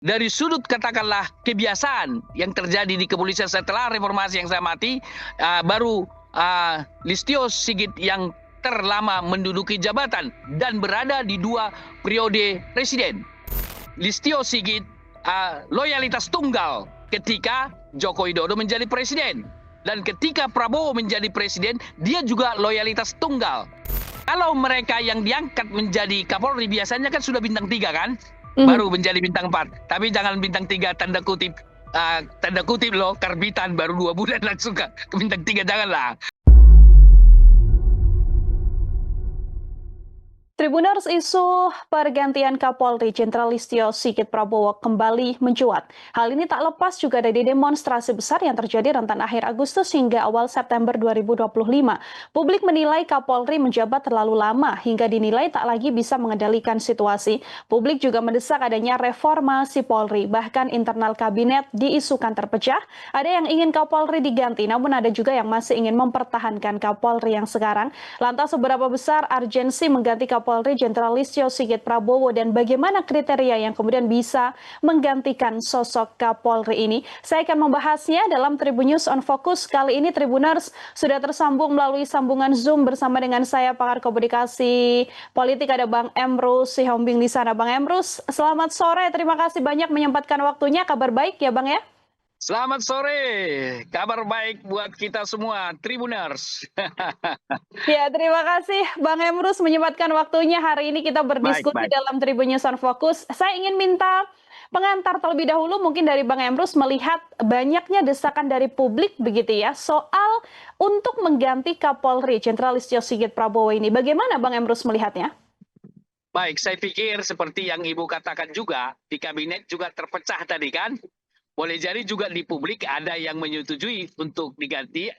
dari sudut katakanlah kebiasaan yang terjadi di kepolisian setelah reformasi yang saya amati, baru Listio Sigit yang terlama menduduki jabatan dan berada di 2 periode presiden. Listio Sigit loyalitas tunggal ketika Joko Widodo menjadi presiden. Dan ketika Prabowo menjadi presiden, dia juga loyalitas tunggal. Kalau mereka yang diangkat menjadi Kapolri biasanya kan sudah bintang 3 kan? Mhm. Baru menjadi bintang 4. Tapi jangan bintang 3 tanda kutip loh, karbitan baru 2 bulan langsung ke bintang 3, janganlah. Tribuners, isu pergantian Kapolri Jenderal Listio Sigit Prabowo kembali mencuat. Hal ini tak lepas juga dari demonstrasi besar yang terjadi rentan akhir Agustus hingga awal September 2025. Publik menilai Kapolri menjabat terlalu lama hingga dinilai tak lagi bisa mengendalikan situasi. Publik juga mendesak adanya reformasi Polri, bahkan internal kabinet diisukan terpecah. Ada yang ingin Kapolri diganti, namun ada juga yang masih ingin mempertahankan Kapolri yang sekarang. Lantas seberapa besar urgensi mengganti Kapolri Jenderal Listio Sigit Prabowo dan bagaimana kriteria yang kemudian bisa menggantikan sosok Kapolri ini? Saya akan membahasnya dalam Tribun News on Focus. Kali ini Tribuners sudah tersambung melalui sambungan Zoom bersama dengan saya pakar komunikasi politik ada Bang Emrus Sihombing di sana. Bang Emrus, selamat sore. Terima kasih banyak menyempatkan waktunya. Kabar baik ya Bang ya? Selamat sore, kabar baik buat kita semua, Tribuners. Ya, terima kasih Bang Emrus menyempatkan waktunya. Hari ini kita Baik, berdiskusi baik. dalam Tribun News on Focus. Saya ingin minta pengantar terlebih dahulu mungkin dari Bang Emrus melihat banyaknya desakan dari publik begitu ya soal untuk mengganti Kapolri Jenderal Listio Sigit Prabowo ini. Bagaimana Bang Emrus melihatnya? Baik, saya pikir seperti yang Ibu katakan juga, di kabinet juga terpecah tadi kan. Boleh jadi juga di publik ada yang menyetujui untuk diganti,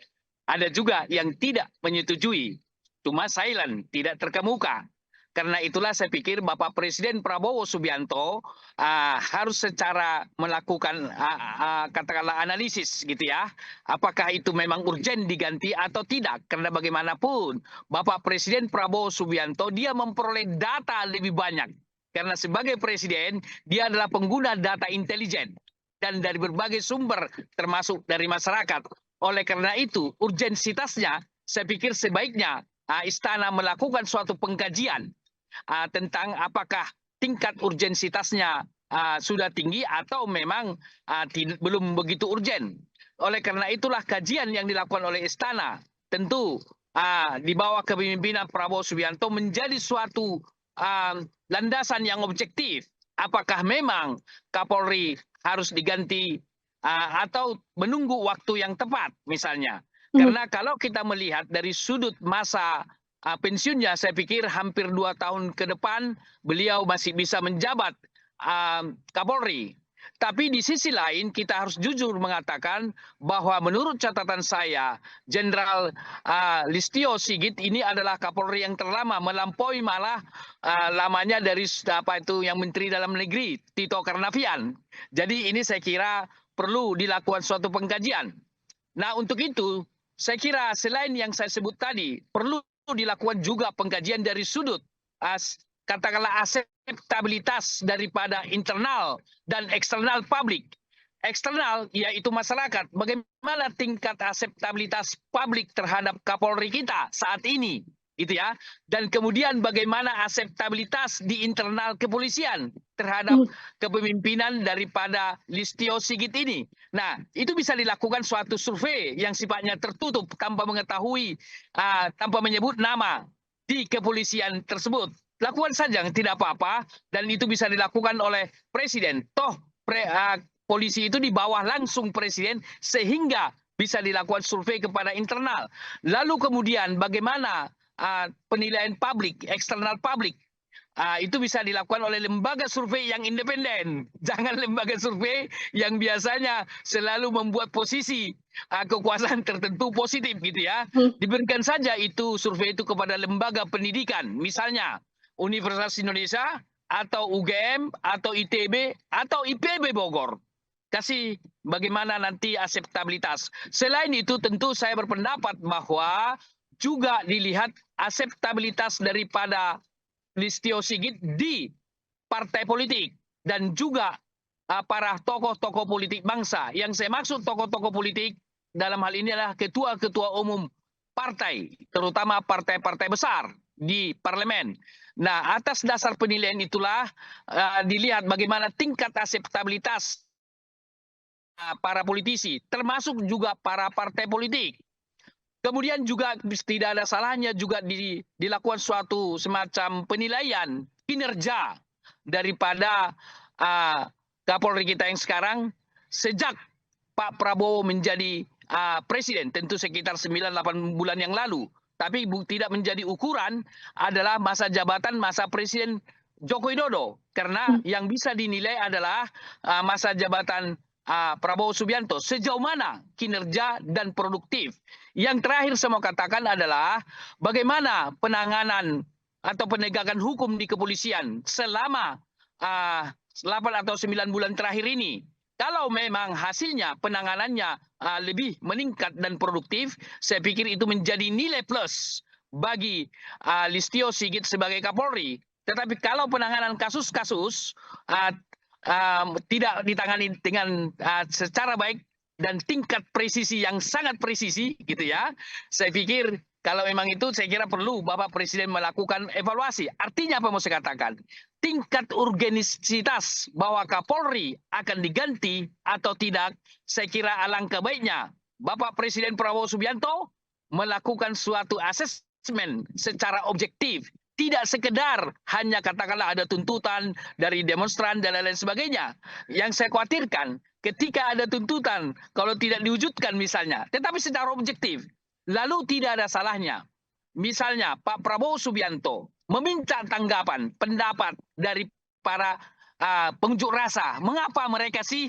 ada juga yang tidak menyetujui. Cuma silent, tidak terkemuka. Karena itulah saya pikir Bapak Presiden Prabowo Subianto harus secara melakukan katakanlah analisis gitu ya. Apakah itu memang urgen diganti atau tidak? Karena bagaimanapun Bapak Presiden Prabowo Subianto dia memperoleh data lebih banyak. Karena sebagai presiden dia adalah pengguna data intelijen dan dari berbagai sumber termasuk dari masyarakat. Oleh karena itu urgensitasnya saya pikir sebaiknya istana melakukan suatu pengkajian tentang apakah tingkat urgensitasnya sudah tinggi atau memang belum begitu urgen. Oleh karena itulah kajian yang dilakukan oleh istana tentu di bawah kepemimpinan Prabowo Subianto menjadi suatu landasan yang objektif. Apakah memang Kapolri harus diganti atau menunggu waktu yang tepat misalnya. Karena kalau kita melihat dari sudut masa pensiunnya, saya pikir hampir 2 tahun ke depan beliau masih bisa menjabat Kapolri. Tapi di sisi lain kita harus jujur mengatakan bahwa menurut catatan saya, Jenderal Listio Sigit ini adalah Kapolri yang terlama, melampaui malah lamanya dari apa itu yang Menteri Dalam Negeri Tito Karnavian. Jadi ini saya kira perlu dilakukan suatu pengkajian. Nah untuk itu saya kira selain yang saya sebut tadi perlu dilakukan juga pengkajian dari sudut katakanlah akseptabilitas daripada internal dan eksternal publik. Eksternal yaitu masyarakat. Bagaimana tingkat akseptabilitas publik terhadap Kapolri kita saat ini, gitu ya. Dan kemudian bagaimana akseptabilitas di internal kepolisian terhadap kepemimpinan daripada Listio Sigit ini. Nah, itu bisa dilakukan suatu survei yang sifatnya tertutup tanpa mengetahui, tanpa menyebut nama di kepolisian tersebut. Lakukan saja, tidak apa-apa, dan itu bisa dilakukan oleh presiden. Toh polisi itu di bawah langsung presiden sehingga bisa dilakukan survei kepada internal. Lalu kemudian bagaimana penilaian publik, eksternal publik, itu bisa dilakukan oleh lembaga survei yang independen. Jangan lembaga survei yang biasanya selalu membuat posisi kekuasaan tertentu positif gitu ya. Diberikan saja itu survei itu kepada lembaga pendidikan, misalnya Universitas Indonesia atau UGM atau ITB atau IPB Bogor. Kasih bagaimana nanti akseptabilitas. Selain itu tentu saya berpendapat bahwa juga dilihat akseptabilitas daripada Listio Sigit di partai politik dan juga para tokoh-tokoh politik bangsa. Yang saya maksud tokoh-tokoh politik dalam hal ini adalah ketua-ketua umum partai, terutama partai-partai besar di parlemen. Nah, atas dasar penilaian itulah dilihat bagaimana tingkat akseptabilitas para politisi, termasuk juga para partai politik. Kemudian juga tidak ada salahnya juga dilakukan suatu semacam penilaian kinerja daripada Kapolri kita yang sekarang sejak Pak Prabowo menjadi presiden, tentu sekitar 9-8 bulan yang lalu. Tapi tidak menjadi ukuran adalah masa jabatan masa Presiden Joko Widodo. Karena yang bisa dinilai adalah masa jabatan Prabowo Subianto. Sejauh mana kinerja dan produktif. Yang terakhir saya mau katakan adalah bagaimana penanganan atau penegakan hukum di kepolisian selama 8 atau 9 bulan terakhir ini. Kalau memang hasilnya penanganannya lebih meningkat dan produktif, saya pikir itu menjadi nilai plus bagi Listio Sigit sebagai Kapolri. Tetapi kalau penanganan kasus-kasus tidak ditangani dengan secara baik dan tingkat presisi yang sangat presisi, gitu ya, saya pikir kalau memang itu saya kira perlu Bapak Presiden melakukan evaluasi. Artinya apa mau saya katakan? Tingkat urgensitas bahwa Kapolri akan diganti atau tidak, saya kira alangkah baiknya Bapak Presiden Prabowo Subianto melakukan suatu asesmen secara objektif. Tidak sekedar hanya katakanlah ada tuntutan dari demonstran dan lain-lain sebagainya. Yang saya khawatirkan ketika ada tuntutan, kalau tidak diwujudkan misalnya, tetapi secara objektif, lalu tidak ada salahnya. Misalnya Pak Prabowo Subianto meminta tanggapan, pendapat dari para pengunjuk rasa. Mengapa mereka sih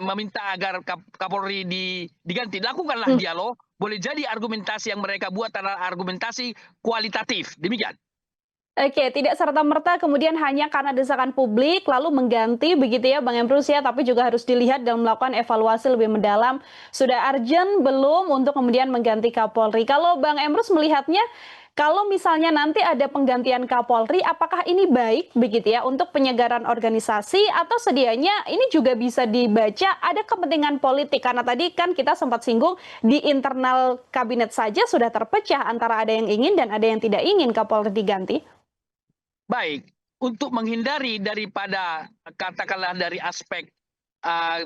meminta agar Kapolri diganti? Lakukanlah dialog. Boleh jadi argumentasi yang mereka buat adalah argumentasi kualitatif. Demikian. Oke, tidak serta-merta kemudian hanya karena desakan publik lalu mengganti begitu ya Bang Emrus ya, tapi juga harus dilihat dan melakukan evaluasi lebih mendalam. Sudah urgent belum untuk kemudian mengganti Kapolri? Kalau Bang Emrus melihatnya, kalau misalnya nanti ada penggantian Kapolri, apakah ini baik begitu ya untuk penyegaran organisasi atau sedianya ini juga bisa dibaca ada kepentingan politik? Karena tadi kan kita sempat singgung di internal kabinet saja sudah terpecah antara ada yang ingin dan ada yang tidak ingin Kapolri diganti. Baik, untuk menghindari daripada katakanlah dari aspek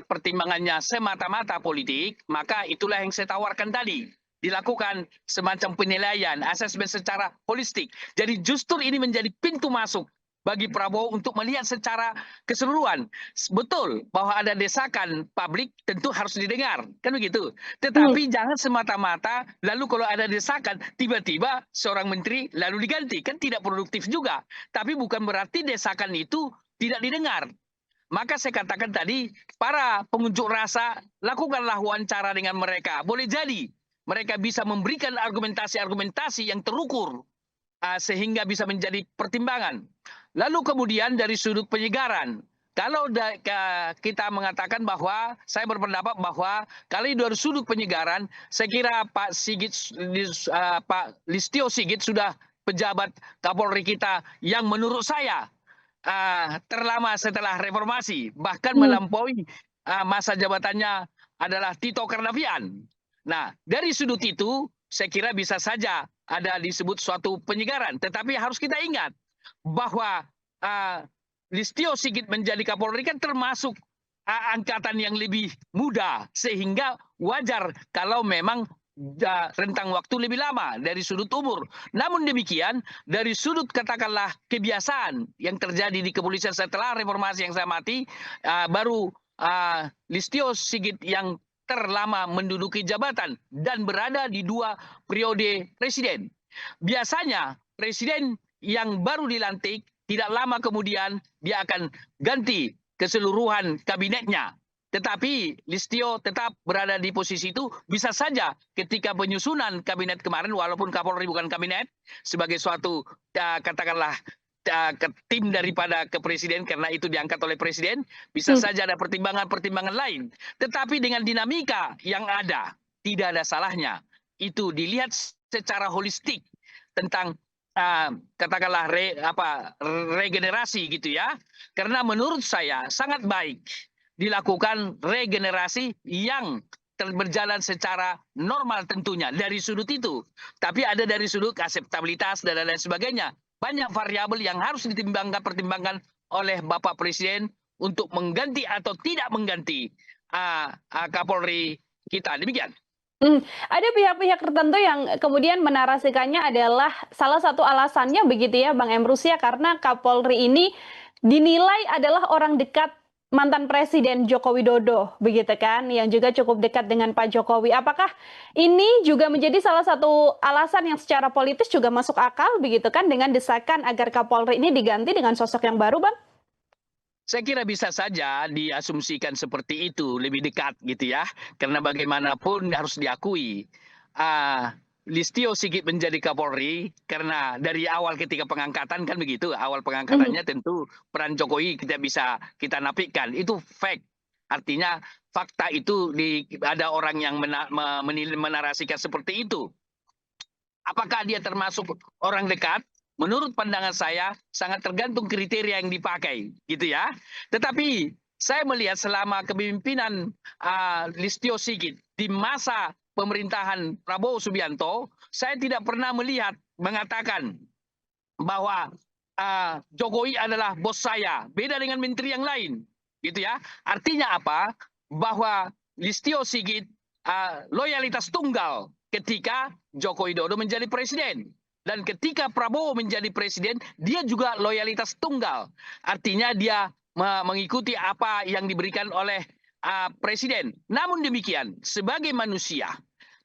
pertimbangannya semata-mata politik, maka itulah yang saya tawarkan tadi. Dilakukan semacam penilaian, asesmen secara holistik. Jadi justru ini menjadi pintu masuk bagi Prabowo untuk melihat secara keseluruhan. Betul bahwa ada desakan publik tentu harus didengar, kan begitu. Tetapi jangan semata-mata lalu kalau ada desakan tiba-tiba seorang menteri lalu diganti, kan tidak produktif juga. Tapi bukan berarti desakan itu tidak didengar. Maka saya katakan tadi, para pengunjuk rasa lakukanlah wawancara dengan mereka. Boleh jadi mereka bisa memberikan argumentasi-argumentasi yang terukur sehingga bisa menjadi pertimbangan. Lalu kemudian dari sudut penyegaran, kalau kita mengatakan bahwa saya berpendapat bahwa kalau dari sudut penyegaran, saya kira Pak Listio Sigit sudah pejabat Kapolri kita yang menurut saya terlama setelah reformasi, bahkan melampaui masa jabatannya adalah Tito Karnavian. Nah, dari sudut itu, saya kira bisa saja ada disebut suatu penyegaran. Tetapi harus kita ingat bahwa Listio Sigit menjadi Kapolri kan termasuk angkatan yang lebih muda. Sehingga wajar kalau memang rentang waktu lebih lama dari sudut umur. Namun demikian, dari sudut katakanlah kebiasaan yang terjadi di kepolisian setelah reformasi yang saya amati, baru Listio Sigit yang terlama menduduki jabatan dan berada di 2 periode presiden. Biasanya presiden yang baru dilantik tidak lama kemudian dia akan ganti keseluruhan kabinetnya. Tetapi Listio tetap berada di posisi itu, bisa saja ketika penyusunan kabinet kemarin, walaupun Kapolri bukan kabinet, sebagai suatu katakanlah tim daripada kepresiden karena itu diangkat oleh presiden, bisa saja ada pertimbangan-pertimbangan lain. Tetapi dengan dinamika yang ada, tidak ada salahnya itu dilihat secara holistik tentang katakanlah regenerasi gitu ya. Karena menurut saya sangat baik dilakukan regenerasi yang berjalan secara normal tentunya dari sudut itu. Tapi ada dari sudut akseptabilitas dan lain sebagainya. Banyak variabel yang harus pertimbangkan oleh Bapak Presiden untuk mengganti atau tidak mengganti Kapolri kita. Demikian. Ada pihak-pihak tertentu yang kemudian menarasikannya adalah salah satu alasannya begitu ya Bang Emrus ya, karena Kapolri ini dinilai adalah orang dekat mantan Presiden Joko Widodo, begitu kan, yang juga cukup dekat dengan Pak Jokowi. Apakah ini juga menjadi salah satu alasan yang secara politis juga masuk akal begitu kan, dengan desakan agar Kapolri ini diganti dengan sosok yang baru, Bang? Saya kira bisa saja diasumsikan seperti itu, lebih dekat gitu ya. Karena bagaimanapun harus diakui, Listio Sigit menjadi Kapolri karena dari awal ketika pengangkatan kan begitu, awal pengangkatannya tentu peran Jokowi kita nafikan, itu fact. Artinya fakta itu ada orang yang menarasikan seperti itu. Apakah dia termasuk orang dekat? Menurut pandangan saya sangat tergantung kriteria yang dipakai, gitu ya. Tetapi saya melihat selama kepemimpinan Listio Sigit di masa pemerintahan Prabowo Subianto, saya tidak pernah mengatakan bahwa Jokowi adalah bos saya, beda dengan menteri yang lain, gitu ya. Artinya apa? Bahwa Listio Sigit loyalitas tunggal ketika Joko Widodo menjadi presiden. Dan ketika Prabowo menjadi presiden, dia juga loyalitas tunggal. Artinya dia mengikuti apa yang diberikan oleh presiden. Namun demikian, sebagai manusia,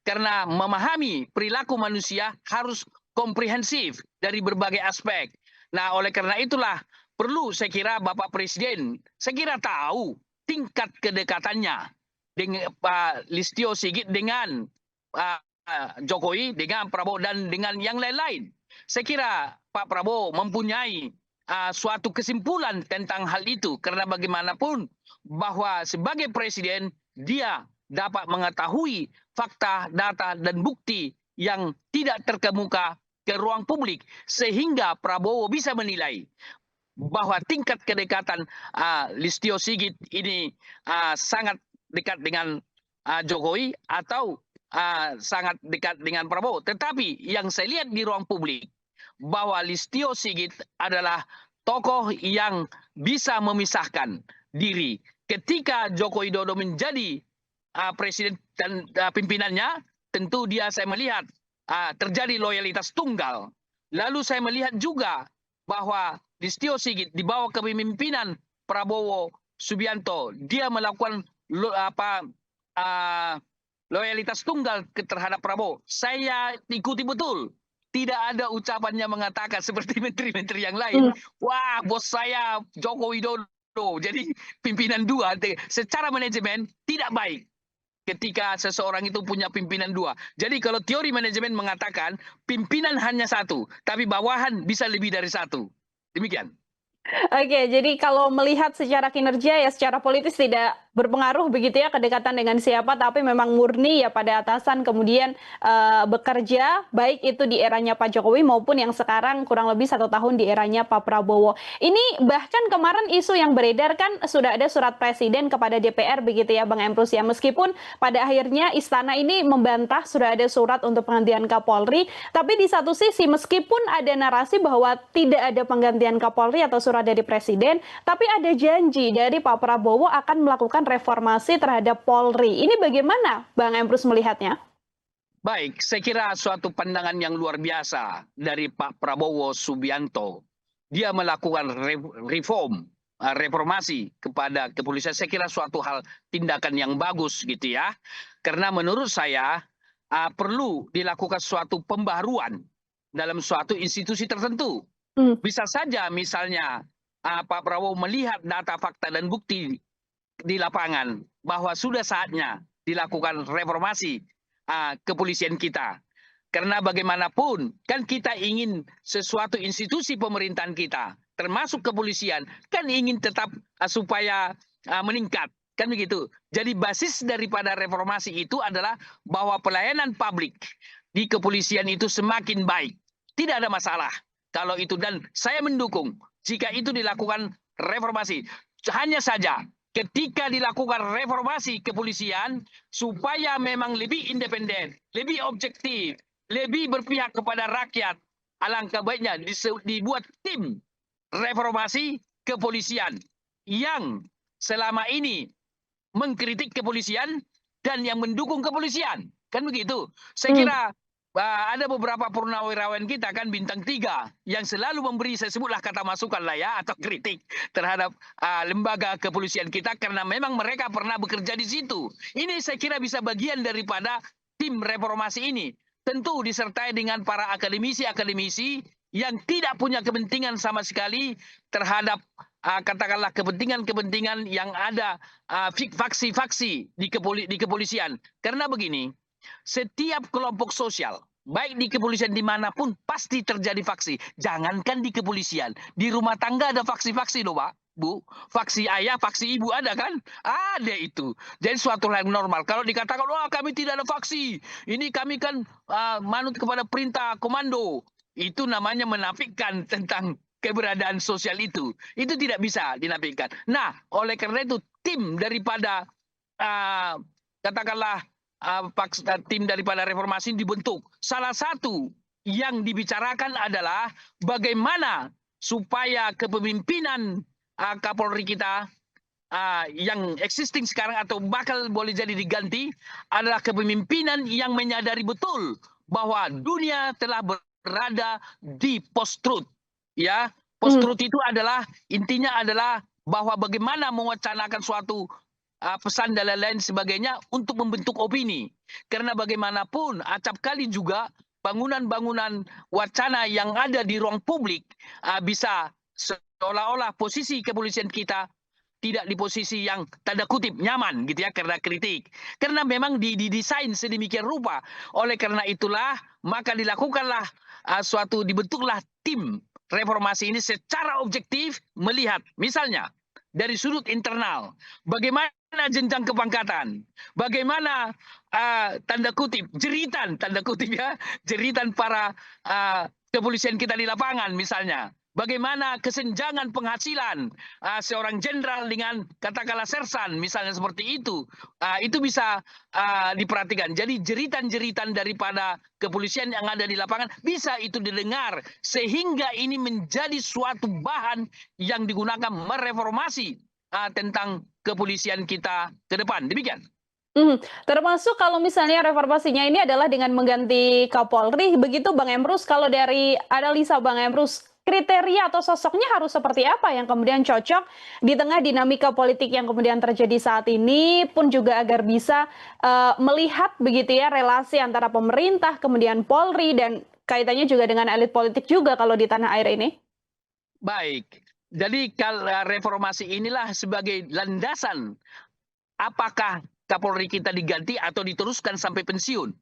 karena memahami perilaku manusia harus komprehensif dari berbagai aspek. Nah, oleh karena itulah perlu saya kira Bapak Presiden, saya kira tahu tingkat kedekatannya dengan Pak Listio Sigit dengan Jokowi, dengan Prabowo dan dengan yang lain-lain. Saya kira Pak Prabowo mempunyai suatu kesimpulan tentang hal itu karena bagaimanapun bahwa sebagai presiden dia dapat mengetahui fakta, data dan bukti yang tidak terkemuka ke ruang publik sehingga Prabowo bisa menilai bahwa tingkat kedekatan Listio Sigit ini sangat dekat dengan Jokowi atau sangat dekat dengan Prabowo. Tetapi yang saya lihat di ruang publik bahwa Listio Sigit adalah tokoh yang bisa memisahkan diri. Ketika Joko Widodo menjadi presiden dan pimpinannya, tentu saya melihat terjadi loyalitas tunggal. Lalu saya melihat juga bahwa Listio Sigit di bawah kepemimpinan Prabowo Subianto, dia melakukan loyalitas tunggal terhadap Prabowo. Saya ikuti betul. Tidak ada ucapannya mengatakan seperti menteri-menteri yang lain. Wah, bos saya Joko Widodo. Jadi pimpinan dua. Secara manajemen tidak baik ketika seseorang itu punya pimpinan dua. Jadi kalau teori manajemen mengatakan pimpinan hanya satu, tapi bawahan bisa lebih dari satu. Demikian. Oke, jadi kalau melihat secara kinerja ya secara politis tidak berpengaruh begitu ya kedekatan dengan siapa, tapi memang murni ya pada atasan kemudian bekerja baik itu di eranya Pak Jokowi maupun yang sekarang kurang lebih 1 tahun di eranya Pak Prabowo. Ini bahkan kemarin isu yang beredar kan sudah ada surat presiden kepada DPR begitu ya Bang Emrus ya, meskipun pada akhirnya istana ini membantah sudah ada surat untuk penggantian Kapolri, tapi di satu sisi meskipun ada narasi bahwa tidak ada penggantian Kapolri atau surat dari presiden, tapi ada janji dari Pak Prabowo akan melakukan reformasi terhadap Polri. Ini bagaimana Bang Emrus melihatnya? Baik, saya kira suatu pandangan yang luar biasa dari Pak Prabowo Subianto. Dia melakukan reformasi kepada kepolisian. Saya kira suatu hal tindakan yang bagus gitu ya. Karena menurut saya perlu dilakukan suatu pembaruan dalam suatu institusi tertentu. Bisa saja misalnya Pak Prabowo melihat data, fakta, dan bukti di lapangan bahwa sudah saatnya dilakukan reformasi kepolisian kita. Karena bagaimanapun kan kita ingin sesuatu institusi pemerintahan kita, termasuk kepolisian, kan ingin tetap supaya meningkat. Kan begitu. Jadi basis daripada reformasi itu adalah bahwa pelayanan publik di kepolisian itu semakin baik. tidak ada masalah kalau itu, dan saya mendukung jika itu dilakukan reformasi. Hanya saja ketika dilakukan reformasi kepolisian supaya memang lebih independen, lebih objektif, lebih berpihak kepada rakyat, alangkah baiknya dibuat tim reformasi kepolisian yang selama ini mengkritik kepolisian dan yang mendukung kepolisian. Kan begitu. Saya kira ada beberapa purnawirawan kita kan bintang 3 yang selalu memberi, saya sebutlah kata masukan lah ya, atau kritik terhadap lembaga kepolisian kita karena memang mereka pernah bekerja di situ. Ini saya kira bisa bagian daripada tim reformasi ini. Tentu disertai dengan para akademisi-akademisi yang tidak punya kepentingan sama sekali terhadap katakanlah kepentingan-kepentingan yang ada faksi-faksi di kepolisian. Karena begini, setiap kelompok sosial, baik di kepolisian dimanapun, pasti terjadi faksi. Jangankan di kepolisian, di rumah tangga ada faksi-faksi loh Pak, Bu. Faksi ayah, faksi ibu ada kan? Ada itu. Jadi suatu hal yang normal. Kalau dikatakan, wah kami tidak ada faksi, ini kami kan manut kepada perintah komando, itu namanya menafikan tentang keberadaan sosial itu. Itu tidak bisa dinafikan. Nah, oleh karena itu tim daripada katakanlah tim daripada reformasi dibentuk. Salah satu yang dibicarakan adalah bagaimana supaya kepemimpinan Kapolri kita yang existing sekarang atau bakal boleh jadi diganti adalah kepemimpinan yang menyadari betul bahwa dunia telah berada di post-truth. Ya, post-truth itu adalah intinya adalah bahwa bagaimana mewacanakan suatu pesan dan lain-lain sebagainya untuk membentuk opini. Karena bagaimanapun acap kali juga bangunan-bangunan wacana yang ada di ruang publik bisa seolah-olah posisi kepolisian kita tidak di posisi yang tanda kutip nyaman gitu ya karena kritik. Karena memang didesain sedemikian rupa. Oleh karena itulah maka dilakukanlah dibentuklah tim reformasi ini secara objektif melihat misalnya dari sudut internal bagaimana jenjang kepangkatan, bagaimana tanda kutip jeritan para kepolisian kita di lapangan misalnya. Bagaimana kesenjangan penghasilan seorang jenderal dengan katakanlah sersan misalnya seperti itu. Itu bisa diperhatikan. Jadi jeritan-jeritan daripada kepolisian yang ada di lapangan bisa itu didengar. Sehingga ini menjadi suatu bahan yang digunakan mereformasi tentang kepolisian kita ke depan. Demikian. Termasuk kalau misalnya reformasinya ini adalah dengan mengganti Kapolri, begitu Bang Emrus, kalau dari analisa Bang Emrus, kriteria atau sosoknya harus seperti apa yang kemudian cocok di tengah dinamika politik yang kemudian terjadi saat ini pun juga agar bisa melihat begitu ya relasi antara pemerintah, kemudian Polri dan kaitannya juga dengan elit politik juga kalau di tanah air ini? Baik, jadi kalau reformasi inilah sebagai landasan apakah Kapolri kita diganti atau diteruskan sampai pensiun.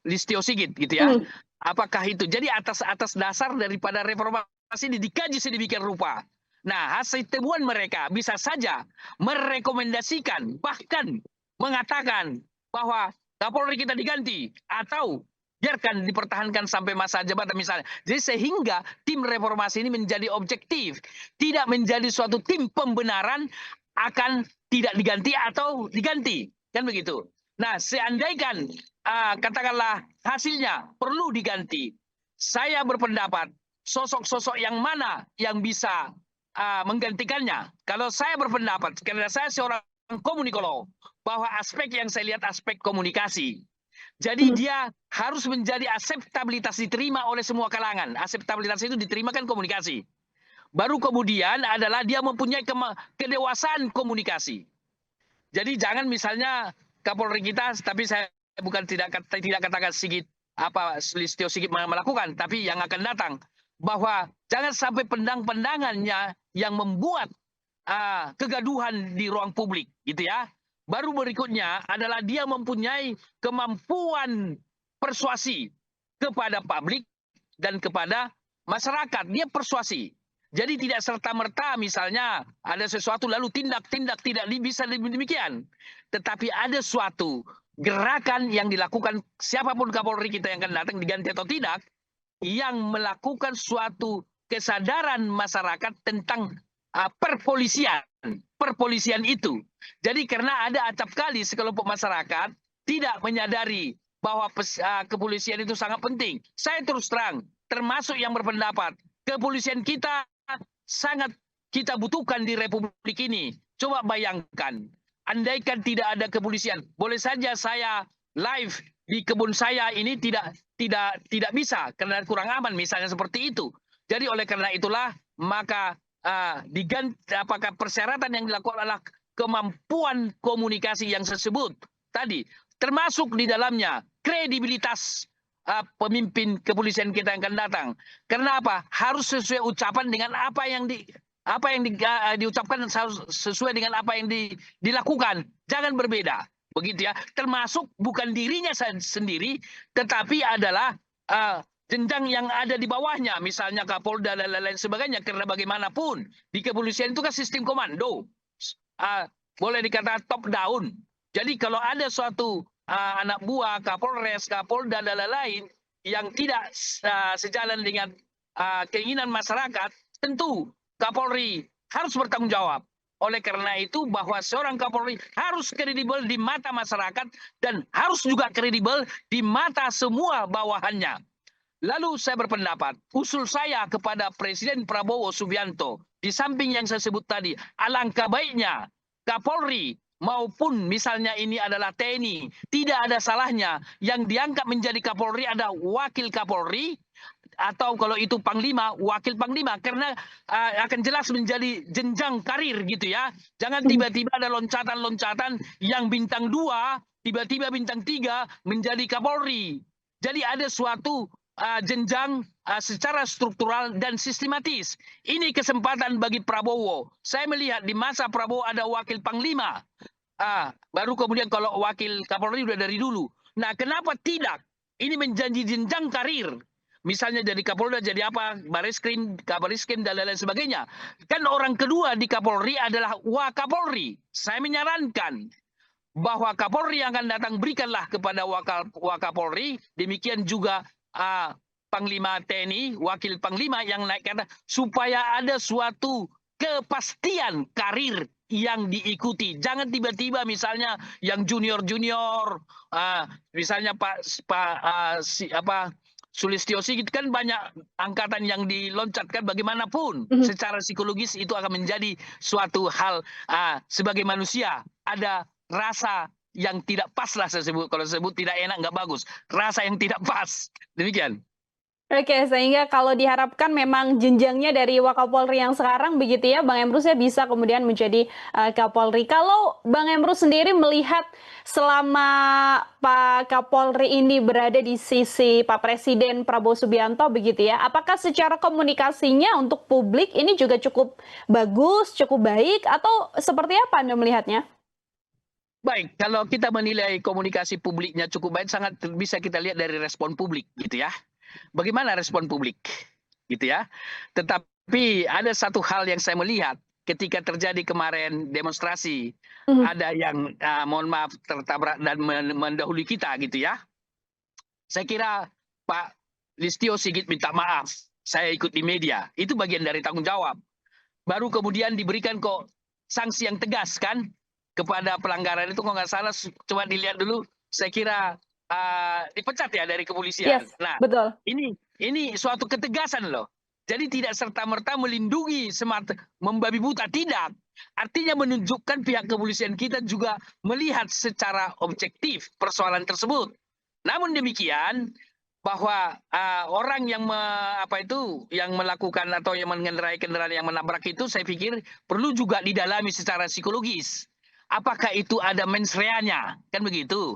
Listio Sigit gitu ya. Apakah itu? Jadi atas dasar daripada reformasi ini dikaji sedemikian rupa. Nah, hasil temuan mereka bisa saja merekomendasikan bahkan mengatakan bahwa Kapolri kita diganti atau biarkan dipertahankan sampai masa jabatan misalnya. Jadi sehingga tim reformasi ini menjadi objektif, tidak menjadi suatu tim pembenaran akan tidak diganti atau diganti, kan begitu. Nah, seandainya katakanlah hasilnya perlu diganti, saya berpendapat sosok-sosok yang mana yang bisa menggantikannya. Kalau saya berpendapat, karena saya seorang komunikolog, bahwa aspek yang saya lihat aspek komunikasi. Jadi dia harus menjadi akseptabilitas diterima oleh semua kalangan. Akseptabilitas itu diterima kan komunikasi. Baru kemudian adalah dia mempunyai kedewasaan komunikasi. Jadi jangan misalnya Kapolri kita, tapi saya bukan tidak katakan Sigit Listio Sigit melakukan, tapi yang akan datang bahwa jangan sampai pendangannya yang membuat kegaduhan di ruang publik, gitu ya. Baru berikutnya adalah dia mempunyai kemampuan persuasi kepada publik dan kepada masyarakat. Dia persuasi. Jadi tidak serta-merta misalnya ada sesuatu lalu tindak tidak bisa demikian. Tetapi ada suatu gerakan yang dilakukan siapapun Kapolri kita yang akan datang diganti atau tidak, yang melakukan suatu kesadaran masyarakat tentang perpolisian itu. Jadi karena ada acap kali sekelompok masyarakat tidak menyadari bahwa kepolisian itu sangat penting. Saya terus terang, termasuk yang berpendapat kepolisian kita sangat kita butuhkan di Republik ini. Coba bayangkan, andaikan tidak ada kepolisian, boleh saja saya live di kebun saya ini tidak bisa karena kurang aman, misalnya seperti itu. Jadi oleh karena itulah maka diganti, apakah persyaratan yang dilakukan adalah kemampuan komunikasi yang tersebut tadi, termasuk di dalamnya kredibilitas pemimpin kepolisian kita yang akan datang. Karena apa? Harus sesuai ucapan dengan apa yang diucapkan, sesuai dengan apa yang dilakukan. Jangan berbeda. Begitu ya. Termasuk bukan dirinya sendiri, tetapi adalah jenjang yang ada di bawahnya, misalnya Kapolda dan lain-lain sebagainya. Karena bagaimanapun di kepolisian itu kan sistem komando, boleh dikatakan top down. Jadi kalau ada suatu anak buah Kapolres, Kapolda dan lain-lain yang tidak sejalan dengan keinginan masyarakat, tentu Kapolri harus bertanggung jawab. Oleh karena itu bahwa seorang Kapolri harus kredibel di mata masyarakat dan harus juga kredibel di mata semua bawahannya. Lalu saya berpendapat, usul saya kepada Presiden Prabowo Subianto, di samping yang saya sebut tadi, alangkah baiknya Kapolri maupun misalnya ini adalah TNI, tidak ada salahnya yang diangkat menjadi Kapolri ada wakil Kapolri, atau kalau itu Panglima, wakil Panglima, karena akan jelas menjadi jenjang karir gitu ya. Jangan tiba-tiba ada loncatan-loncatan yang bintang 2, tiba-tiba bintang 3 menjadi Kapolri. Jadi ada suatu jenjang secara struktural dan sistematis. Ini kesempatan bagi Prabowo. Saya melihat di masa Prabowo ada wakil Panglima. Baru kemudian kalau wakil Kapolri sudah dari dulu. Nah, kenapa tidak? Ini menjadi jenjang karir. Misalnya jadi Kapolda, jadi apa, Bariskim, Kabariskim, dan lain-lain sebagainya. Kan orang kedua di Kapolri adalah Wakapolri. Saya menyarankan bahwa Kapolri yang akan datang berikanlah kepada Wakapolri, demikian juga Panglima TNI, wakil Panglima yang naik kata, supaya ada suatu kepastian karir yang diikuti. Jangan tiba-tiba misalnya yang junior-junior, misalnya Sulistyo Sigit kan banyak angkatan yang diloncatkan, bagaimanapun secara psikologis itu akan menjadi suatu hal sebagai manusia ada rasa yang tidak pas lah saya sebut. Kalau sebut tidak enak nggak bagus, rasa yang tidak pas, demikian. Oke, sehingga kalau diharapkan memang jenjangnya dari Wakapolri yang sekarang begitu ya, Bang Emrus ya bisa kemudian menjadi Kapolri. Kalau Bang Emrus sendiri melihat selama Pak Kapolri ini berada di sisi Pak Presiden Prabowo Subianto begitu ya, apakah secara komunikasinya untuk publik ini juga cukup bagus, cukup baik, atau seperti apa Anda melihatnya? Baik, kalau kita menilai komunikasi publiknya cukup baik, sangat bisa kita lihat dari respon publik gitu ya. Bagaimana respon publik gitu ya. Tetapi ada satu hal yang saya melihat ketika terjadi kemarin demonstrasi, ada yang mohon maaf tertabrak dan mendahului kita gitu ya. Saya kira Pak Listio Sigit minta maaf, saya ikut di media, itu bagian dari tanggung jawab. Baru kemudian diberikan kok sanksi yang tegas kan kepada pelanggaran itu, kalau nggak salah coba dilihat dulu, saya kira dipecat ya dari kepolisian. Yes, nah, betul. Ini suatu ketegasan loh. Jadi tidak serta-merta melindungi semata membabi buta, tidak. Artinya menunjukkan pihak kepolisian kita juga melihat secara objektif persoalan tersebut. Namun demikian bahwa orang yang yang melakukan atau yang mengendarai kendaraan yang menabrak itu, saya pikir perlu juga didalami secara psikologis. Apakah itu ada mens reanya, kan begitu?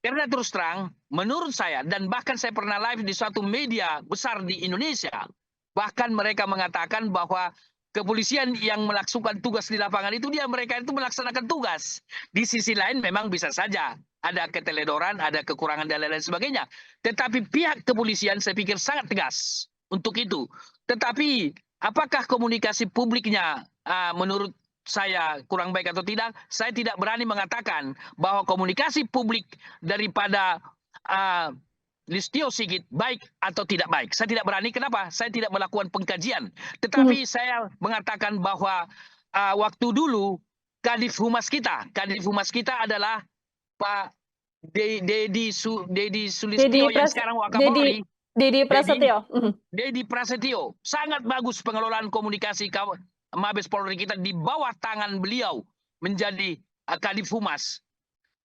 Karena terus terang, menurut saya, dan bahkan saya pernah live di suatu media besar di Indonesia, bahkan mereka mengatakan bahwa kepolisian yang melaksanakan tugas di lapangan itu mereka itu melaksanakan tugas. Di sisi lain memang bisa saja ada keteledoran, ada kekurangan dan lain-lain sebagainya. Tetapi pihak kepolisian saya pikir sangat tegas untuk itu. Tetapi apakah komunikasi publiknya menurut saya kurang baik atau tidak, saya tidak berani mengatakan bahwa komunikasi publik daripada Listio Sigit baik atau tidak baik. Saya tidak berani. Kenapa? Saya tidak melakukan pengkajian. Tetapi saya mengatakan bahwa waktu dulu Kadif Humas kita adalah Pak Dedi Sulistyo yang sekarang Wakapolri. Dedi Prasetyo. Dedi Prasetyo. Sangat bagus pengelolaan komunikasi Mabes Polri kita di bawah tangan beliau menjadi Kadif Humas.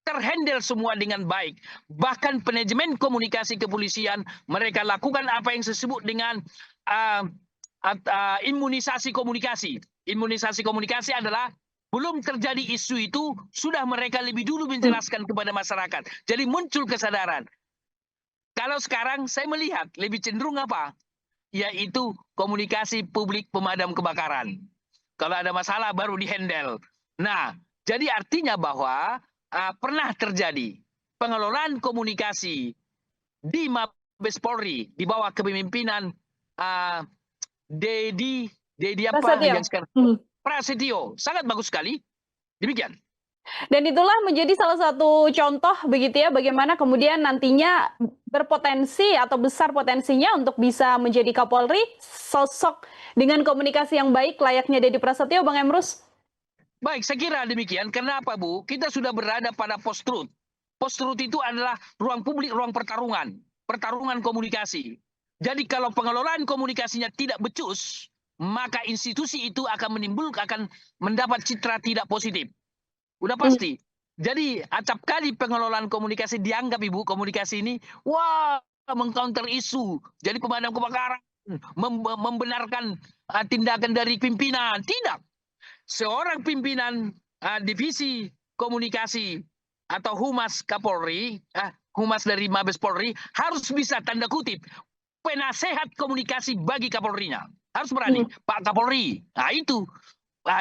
Terhandle semua dengan baik. Bahkan manajemen komunikasi kepolisian mereka lakukan apa yang disebut dengan imunisasi komunikasi. Imunisasi komunikasi adalah belum terjadi isu itu sudah mereka lebih dulu menjelaskan kepada masyarakat. Jadi muncul kesadaran. Kalau sekarang saya melihat lebih cenderung apa? Yaitu komunikasi publik pemadam kebakaran. Kalau ada masalah baru dihandle. Nah, jadi artinya bahwa pernah terjadi pengelolaan komunikasi di Mabes Polri di bawah kepemimpinan Dedi apa Prasetyo. yang sekarang Prasetyo, sangat bagus sekali. Demikian. Dan itulah menjadi salah satu contoh begitu ya bagaimana kemudian nantinya berpotensi atau besar potensinya untuk bisa menjadi Kapolri sosok dengan komunikasi yang baik layaknya Dedi Prasetyo, Bang Emrus. Baik, saya kira demikian. Kenapa, Bu? Kita sudah berada pada post-truth. Post-truth itu adalah ruang publik, ruang pertarungan. Pertarungan komunikasi. Jadi kalau pengelolaan komunikasinya tidak becus, maka institusi itu akan mendapat citra tidak positif. Udah pasti. Jadi acap kali pengelolaan komunikasi dianggap, Ibu, komunikasi ini, wah, mengcounter isu. Jadi pemadam kebakaran, membenarkan tindakan dari pimpinan. Tidak. Seorang pimpinan divisi komunikasi atau humas Kapolri, humas dari Mabes Polri harus bisa tanda kutip penasehat komunikasi bagi Kapolrinya. Harus berani, Pak Kapolri. Nah itu,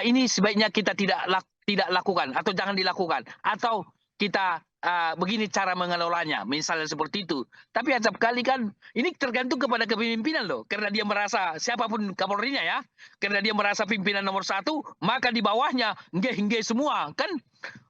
ini sebaiknya kita tidak lakukan atau jangan dilakukan atau kita begini cara mengelolanya, misalnya seperti itu. Tapi acap kali kan ini tergantung kepada kepemimpinan loh, karena dia merasa siapapun Kapolrinya ya, karena dia merasa pimpinan nomor 1, maka di bawahnya nggih semua kan.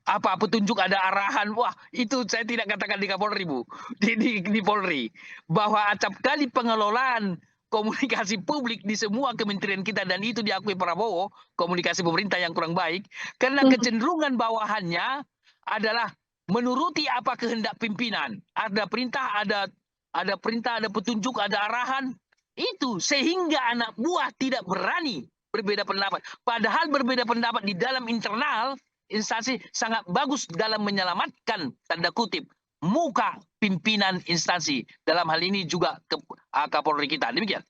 Apa petunjuk ada arahan, wah itu saya tidak katakan di Kapolri, Bu, di Polri, bahwa acap kali pengelolaan komunikasi publik di semua kementerian kita dan itu diakui Prabowo, komunikasi pemerintah yang kurang baik, karena kecenderungan bawahannya adalah menuruti apa kehendak pimpinan. Ada perintah, ada petunjuk, ada arahan. Itu sehingga anak buah tidak berani berbeda pendapat. Padahal berbeda pendapat di dalam internal instansi sangat bagus dalam menyelamatkan tanda kutip muka pimpinan instansi. Dalam hal ini juga Kapolri kita. Demikian.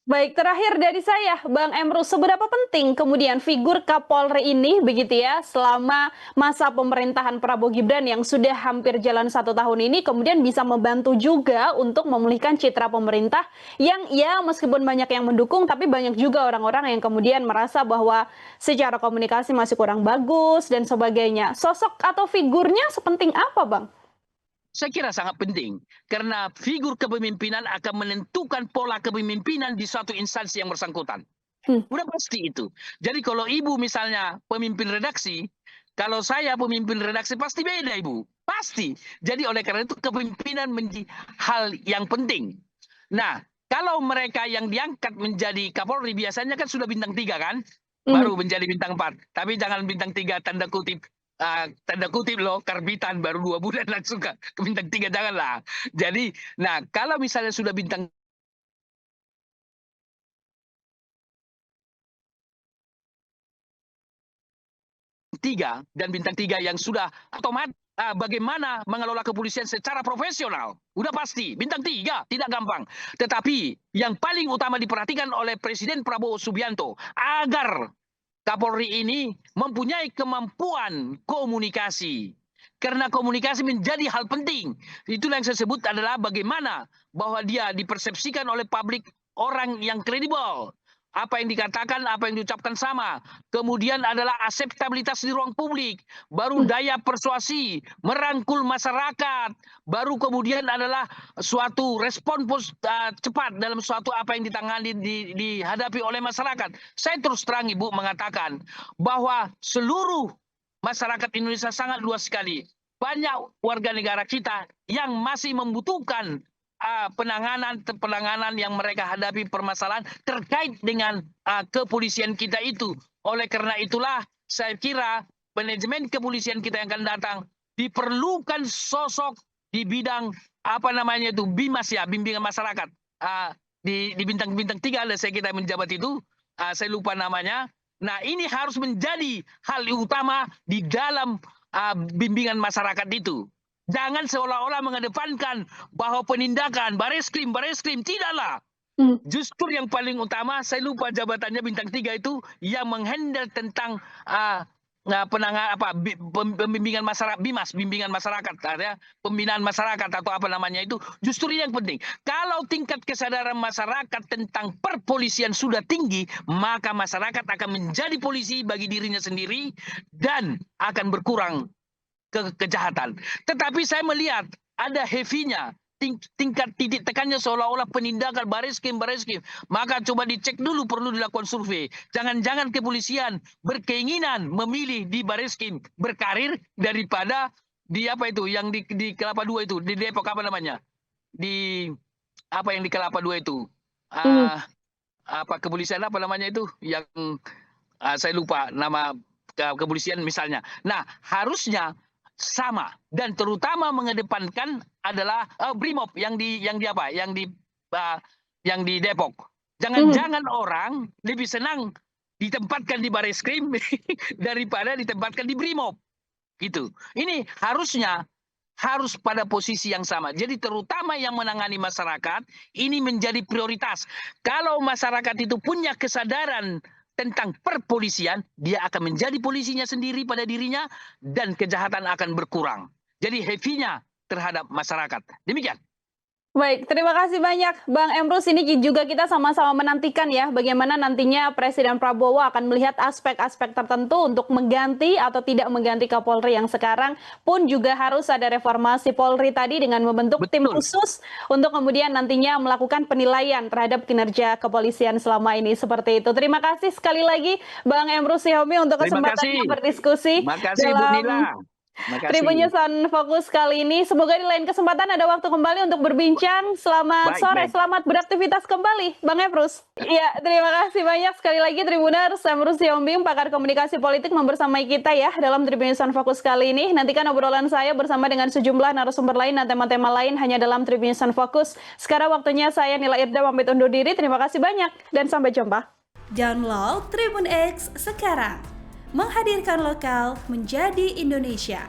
Baik, terakhir dari saya, Bang Emrus, seberapa penting kemudian figur Kapolri ini begitu ya selama masa pemerintahan Prabowo Gibran yang sudah hampir jalan 1 tahun ini kemudian bisa membantu juga untuk memulihkan citra pemerintah yang ya meskipun banyak yang mendukung tapi banyak juga orang-orang yang kemudian merasa bahwa secara komunikasi masih kurang bagus dan sebagainya. Sosok atau figurnya sepenting apa, Bang? Saya kira sangat penting karena figur kepemimpinan akan menentukan pola kepemimpinan di suatu instansi yang bersangkutan. Udah pasti itu. Jadi kalau Ibu misalnya pemimpin redaksi, kalau saya pemimpin redaksi pasti beda, Ibu. Pasti. Jadi oleh karena itu kepemimpinan menjadi hal yang penting. Nah, kalau mereka yang diangkat menjadi Kapolri biasanya kan sudah bintang 3 kan? Baru menjadi bintang 4. Tapi jangan bintang 3 tanda kutip loh, karbitan baru 2 bulan langsung ke bintang 3, janganlah. Jadi, nah kalau misalnya sudah bintang 3 dan bintang 3 yang sudah otomatis bagaimana mengelola kepolisian secara profesional. Udah pasti, bintang 3 tidak gampang. Tetapi yang paling utama diperhatikan oleh Presiden Prabowo Subianto agar Kapolri ini mempunyai kemampuan komunikasi. Karena komunikasi menjadi hal penting. Itulah yang saya sebut adalah bagaimana bahwa dia dipersepsikan oleh publik orang yang kredibel. Apa yang dikatakan, apa yang diucapkan sama. Kemudian adalah akseptabilitas di ruang publik. Baru daya persuasi, merangkul masyarakat. Baru kemudian adalah suatu respon cepat dalam suatu apa yang ditangani dihadapi oleh masyarakat. Saya terus terang Ibu mengatakan bahwa seluruh masyarakat Indonesia sangat luas sekali. Banyak warga negara kita yang masih membutuhkan penanganan yang mereka hadapi permasalahan terkait dengan kepolisian kita itu. Oleh karena itulah saya kira manajemen kepolisian kita yang akan datang diperlukan sosok di bidang BIMAS ya, bimbingan masyarakat. Di bintang-bintang 3 saya kita menjabat itu, saya lupa namanya. Nah, ini harus menjadi hal utama di dalam bimbingan masyarakat itu. Jangan seolah-olah mengedepankan bahwa penindakan Bareskrim, tidaklah. Justru yang paling utama, saya lupa jabatannya bintang 3 itu, yang menghandle tentang pembimbingan masyarakat, BIMAS, bimbingan masyarakat, pembinaan masyarakat atau apa namanya itu, justru yang penting. Kalau tingkat kesadaran masyarakat tentang perpolisian sudah tinggi, maka masyarakat akan menjadi polisi bagi dirinya sendiri dan akan berkurang kejahatan. Tetapi saya melihat ada heavy-nya, tingkat titik tekannya seolah-olah penindakan Bareskrim. Maka coba dicek dulu, perlu dilakukan survei. Jangan-jangan kepolisian berkeinginan memilih di Bareskrim berkarir daripada di apa itu yang di Kelapa II itu, di Depok apa namanya? Di apa yang di Kelapa II itu? Apa kepolisian apa namanya itu? Yang saya lupa nama kepolisian misalnya. Nah, harusnya sama, dan terutama mengedepankan adalah Brimob yang di Depok. Jangan-jangan orang lebih senang ditempatkan di Bareskrim daripada ditempatkan di Brimob. Gitu. Ini harus pada posisi yang sama. Jadi terutama yang menangani masyarakat ini menjadi prioritas. Kalau masyarakat itu punya kesadaran tentang perpolisian, dia akan menjadi polisinya sendiri pada dirinya dan kejahatan akan berkurang. Jadi heavy-nya terhadap masyarakat. Demikian. Baik, terima kasih banyak Bang Emrus. Ini juga kita sama-sama menantikan ya bagaimana nantinya Presiden Prabowo akan melihat aspek-aspek tertentu untuk mengganti atau tidak mengganti Kapolri yang sekarang, pun juga harus ada reformasi Polri tadi dengan membentuk tim khusus untuk kemudian nantinya melakukan penilaian terhadap kinerja kepolisian selama ini, seperti itu. Terima kasih sekali lagi Bang Emrus Sihombing untuk kesempatannya berdiskusi dalam Tribun News on Fokus kali ini. Semoga di lain kesempatan ada waktu kembali untuk berbincang. Selamat sore, selamat beraktivitas kembali, Bang Emrus. Iya, terima kasih banyak sekali lagi Tribuners. Emrus Sihombing, pakar komunikasi politik, membersamai kita ya dalam Tribun News on Fokus kali ini. Nantikan obrolan saya bersama dengan sejumlah narasumber lain dan tema-tema lain hanya dalam Tribun News on Fokus. Sekarang waktunya saya Nila Irda pamit undur diri. Terima kasih banyak dan sampai jumpa. Download Tribun X sekarang. Menghadirkan lokal menjadi Indonesia.